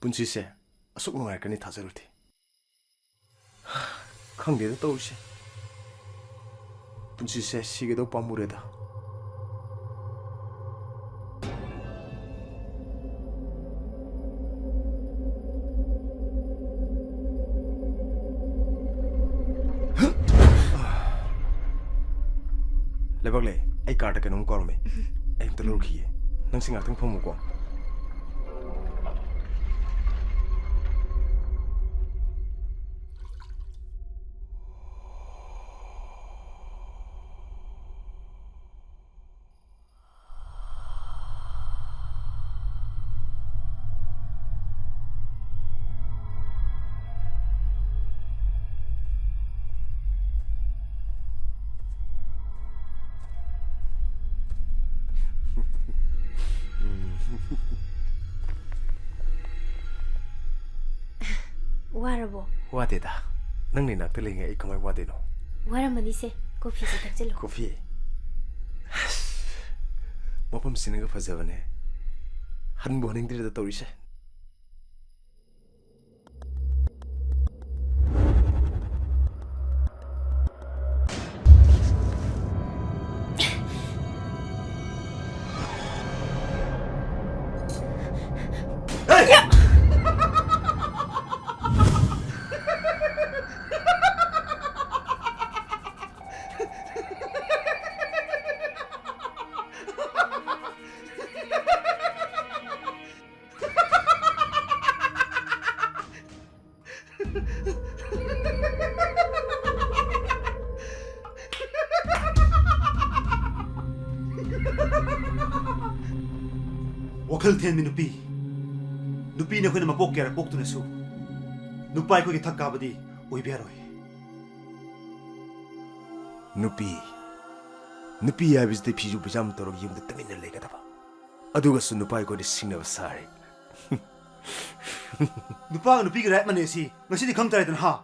분치세 속농할 거니 다저럴티 강대도 떠오시 분치세 시계도 뻔무래다 레박레 아이 까르게 농 거르메 아이 들어오기에 능 생각등 포무고 와라보 와대다 능리 낙들링에 이 그만 와대노 와라마니세 커피지 닥질로 커피 뭐범 쓰는 거 봐서네 한 번 행들이다 떠오르세 wakal ten min nupi na khuna mapok kera pok tu na su nupai ko ki thakka badi oi beroi 누피 야비스데 비주 부잠 도록 이음도 뜨민을 내가다 봐 아두가스 누파이 거리 싱나 사리 nupa nupi ki rat mane si ngasi di khang tai tan ha